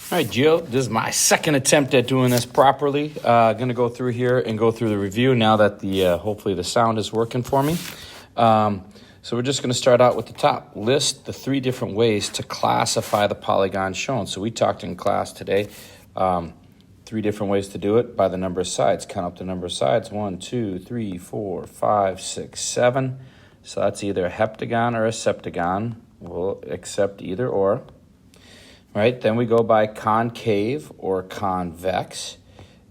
All right, Gio, this is my second attempt at doing this properly. Going to go through here and go through the review now that hopefully the sound is working for me. So we're just going to start out with the top. List the 3 different ways to classify the polygons shown. So we talked in class today, 3 different ways to do it by the number of sides. Count up the number of sides, 1, 2, 3, 4, 5, 6, 7. So that's either a heptagon or a septagon. We'll accept either or. Right, then we go by concave or convex,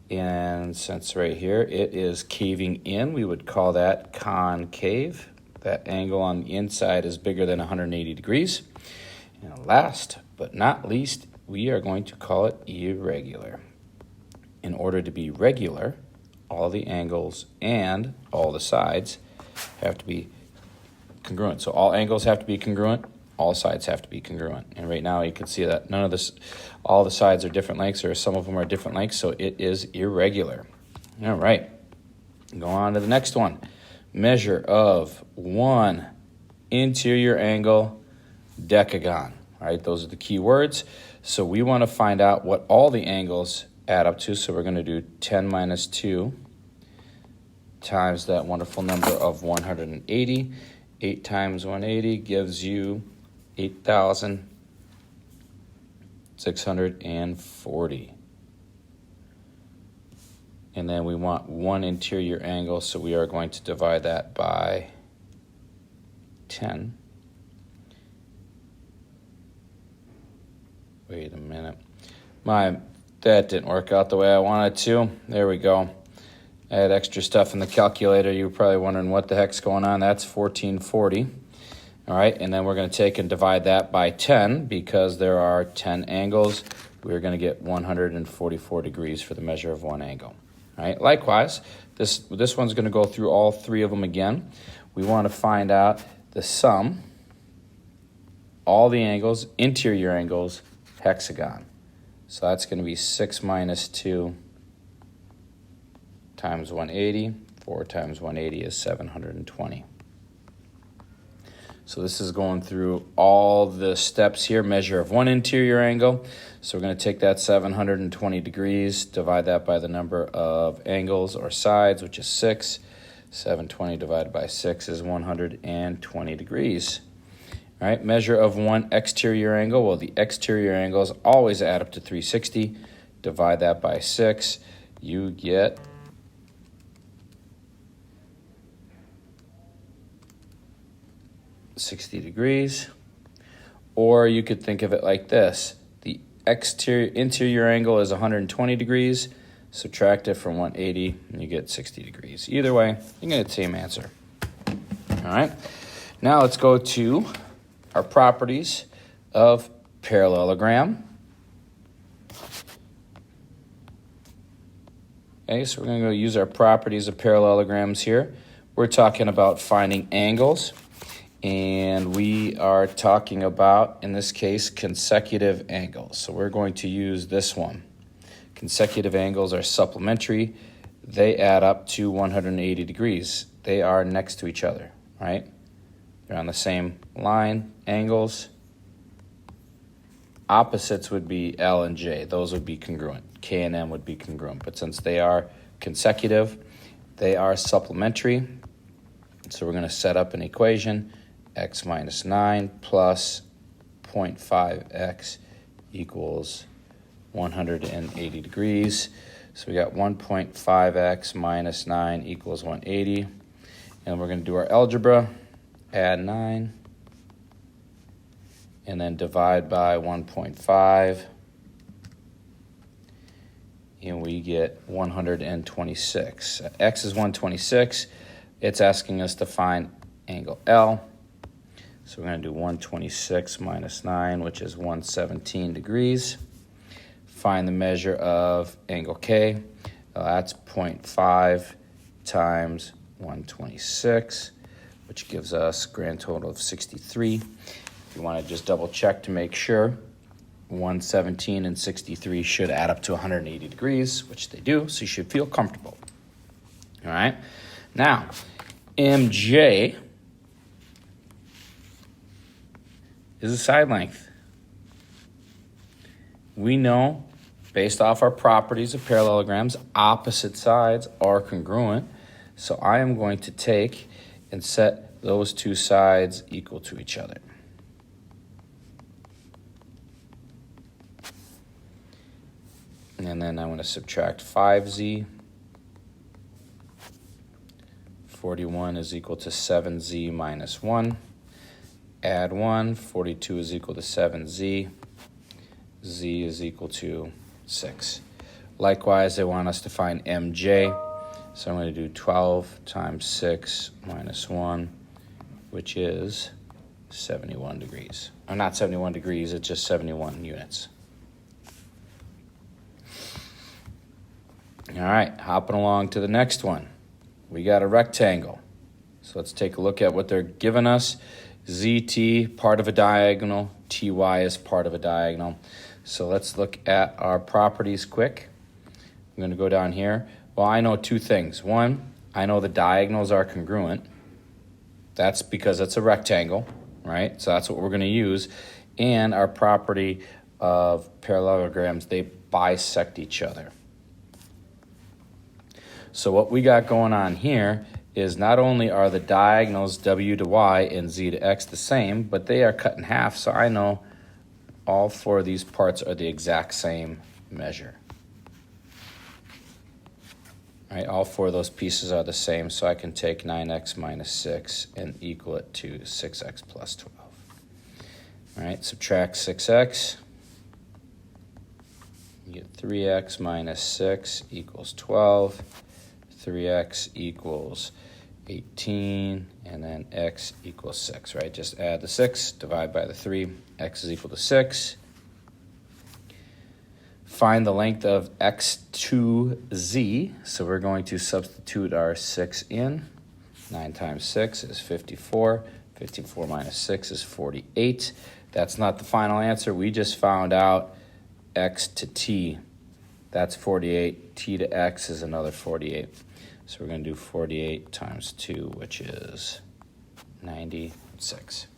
and since right here it is caving in, we would call that concave. That angle on the inside is bigger than 180 degrees. And last but not least, we are going to call it irregular. In order to be regular, all the angles and all the sides have to be congruent. So all angles have to be congruent. All sides have to be congruent. And right now you can see that all the sides are different lengths, or some of them are different lengths, so it is irregular. All right, go on to the next one. Measure of one interior angle decagon. All right, those are the key words. So we want to find out what all the angles add up to, so we're going to do 10 minus 2 times that wonderful number of 180. 8 times 180 gives you 8,640. And then we want one interior angle, so we are going to divide that by 10. Wait a minute. That didn't work out the way I wanted to. There we go. I had extra stuff in the calculator. You were probably wondering what the heck's going on. That's 1440. All right, and then we're going to take and divide that by 10 because there are 10 angles. We're going to get 144 degrees for the measure of one angle. All right, likewise, this one's going to go through all 3 of them again. We want to find out the sum, all the angles, interior angles, hexagon. So that's going to be 6 minus 2 times 180. 4 times 180 is 720. So this is going through all the steps here, measure of one interior angle. So we're going to take that 720 degrees, divide that by the number of angles or sides, which is 6. 720 divided by 6 is 120 degrees. All right, measure of one exterior angle. Well, the exterior angles always add up to 360. Divide that by 6. You get 60 degrees. Or you could think of it like this. The interior angle is 120 degrees. Subtract it from 180 and you get 60 degrees. Either way, you get the same answer. All right. Now let's go to our properties of parallelogram. Okay, so we're going to go use our properties of parallelograms here. We're talking about finding angles. And we are talking about, in this case, consecutive angles. So we're going to use this one. Consecutive angles are supplementary. They add up to 180 degrees. They are next to each other, right? They're on the same line, angles. Opposites would be L and J. Those would be congruent. K and M would be congruent. But since they are consecutive, they are supplementary. So we're going to set up an equation. X minus 9 plus 0.5x equals 180 degrees. So we got 1.5x minus 9 equals 180. And we're going to do our algebra. Add 9. And then divide by 1.5. And we get 126. X is 126. It's asking us to find angle L. So we're going to do 126 minus 9, which is 117 degrees. Find the measure of angle K. That's 0.5 times 126, which gives us a grand total of 63. If you want to just double check to make sure, 117 and 63 should add up to 180 degrees, which they do, so you should feel comfortable. All right. Now, MJ is a side length. we know, based off our properties of parallelograms, opposite sides are congruent. So I am going to take and set those two sides equal to each other. And then I'm going to subtract 5z. 41 is equal to 7z minus 1. Add 1. 42 is equal to 7z. Z is equal to 6. Likewise, they want us to find mj. So I'm going to do 12 times 6 minus 1, which is 71 degrees. Or not 71 degrees, it's just 71 units. All right, hopping along to the next one. We got a rectangle. So let's take a look at what they're giving us. ZT, part of a diagonal. TY is part of a diagonal. So let's look at our properties quick. I'm going to go down here. Well, I know two things. One, I know the diagonals are congruent. That's because it's a rectangle, right? So that's what we're going to use. And our property of parallelograms, they bisect each other. So what we got going on here is not only are the diagonals w to y and z to x the same, but they are cut in half, so I know all four of these parts are the exact same measure. All right, all four of those pieces are the same, so I can take 9x minus 6 and equal it to 6x plus 12. All right, subtract 6x. You get 3x minus 6 equals 12. 3x equals 18, and then x equals 6, right? Just add the 6, divide by the 3, x is equal to 6. Find the length of x2z, so we're going to substitute our 6 in. 9 times 6 is 54. 54 minus 6 is 48. That's not the final answer. We just found out x to t. That's 48. T to x is another 48. So we're going to do 48 times 2, which is 96.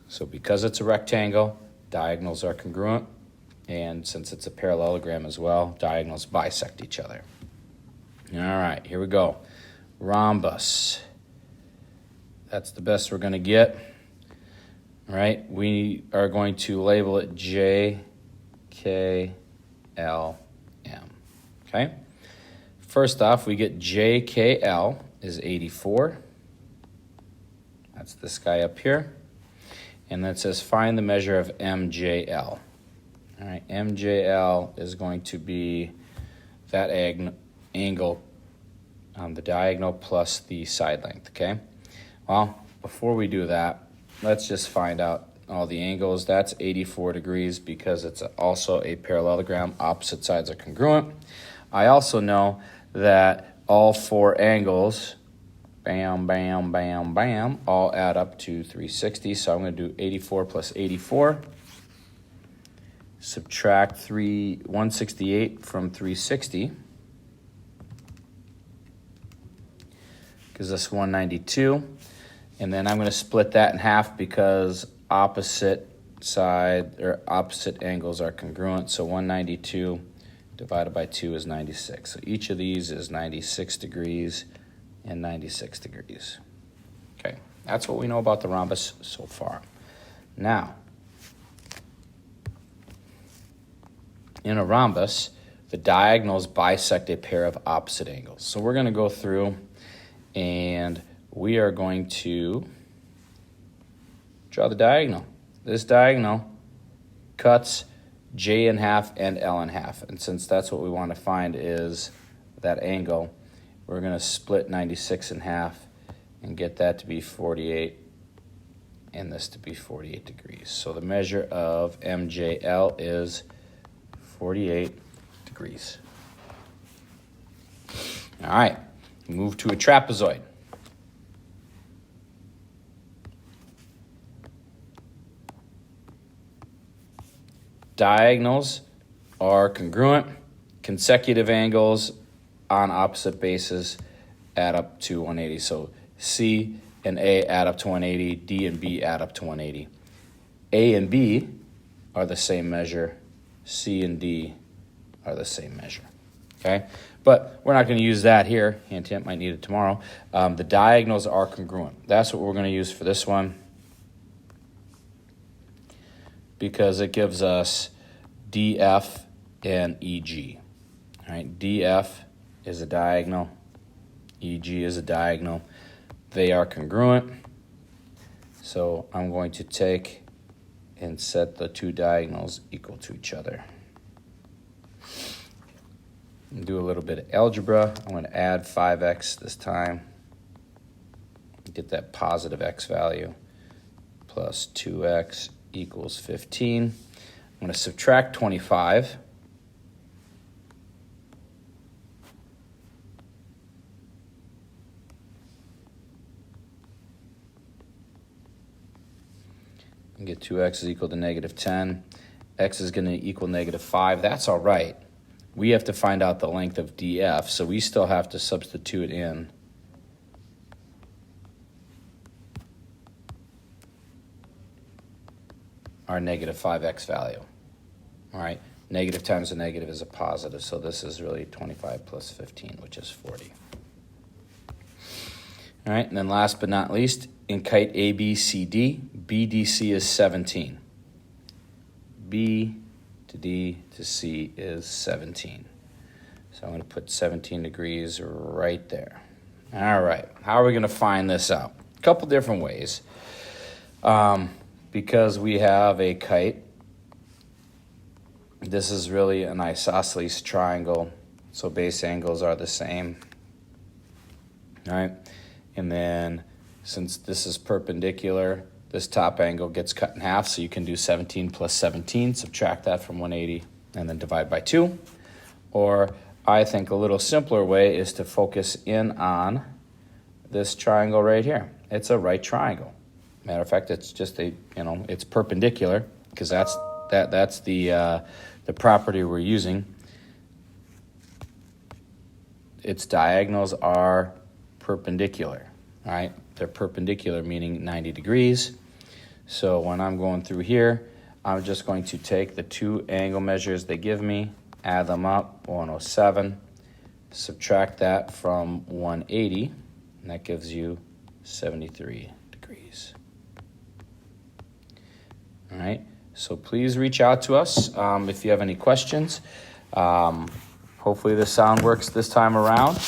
So because it's a rectangle, diagonals are congruent. And since it's a parallelogram as well, diagonals bisect each other. All right, here we go. Rhombus. That's the best we're going to get. All right, we are going to label it J, K, L, M. Okay? First off, we get JKL is 84. That's this guy up here. And then it says find the measure of MJL. All right, MJL is going to be that angle on the diagonal plus the side length, okay? Well, before we do that, let's just find out all the angles. That's 84 degrees because it's also a parallelogram. Opposite sides are congruent. I also know that all four angles, bam, bam, bam, bam, all add up to 360. So I'm going to do 84 plus 84. Subtract 168 from 360. Gives us 192. And then I'm going to split that in half because opposite side or opposite angles are congruent. So 192 divided by 2 is 96. So each of these is 96 degrees and 96 degrees. Okay, that's what we know about the rhombus so far. Now, in a rhombus, the diagonals bisect a pair of opposite angles. So we're going to go through and we are going to draw the diagonal. This diagonal cuts J in half and L in half. And since that's what we want to find is that angle, we're going to split 96 in half and get that to be 48 and this to be 48 degrees. So the measure of MJL is 48 degrees. All right, move to a trapezoid. Diagonals are congruent. Consecutive angles on opposite bases add up to 180. So C and A add up to 180. D and B add up to 180. A and B are the same measure C and D are the same measure, okay? But we're not going to use that here. Hint, hint, might need it tomorrow. The diagonals are congruent. That's what we're going to use for this one because it gives us DF and EG. All right, DF is a diagonal, EG is a diagonal. They are congruent. So I'm going to take and set the two diagonals equal to each other. Do a little bit of algebra. I'm going to add 5x this time. Get that positive x value. Plus 2x equals 15. I'm going to subtract 25. And get 2x is equal to negative 10. X is going to equal negative 5. That's all right. We have to find out the length of DF, so we still have to substitute in our negative 5x value. All right, negative times a negative is a positive, so this is really 25 plus 15, which is 40. All right, and then last but not least, in kite ABCD, BDC is 17. B to D to C is 17. So I'm going to put 17 degrees right there. All right, how are we going to find this out? A couple different ways. Because we have a kite, this is really an isosceles triangle, so base angles are the same. All right, and then since this is perpendicular, this top angle gets cut in half, so you can do 17 plus 17, subtract that from 180, and then divide by 2. Or I think a little simpler way is to focus in on this triangle right here. It's a right triangle. Matter of fact, it's just a, it's perpendicular because that's the property we're using. Its diagonals are perpendicular, all right? They're perpendicular, meaning 90 degrees. So when I'm going through here, I'm just going to take the two angle measures they give me, add them up, 107, subtract that from 180, and that gives you 73 degrees. All right, so please reach out to us if you have any questions. Hopefully the sound works this time around.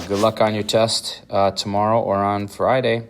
Good luck on your test tomorrow or on Friday.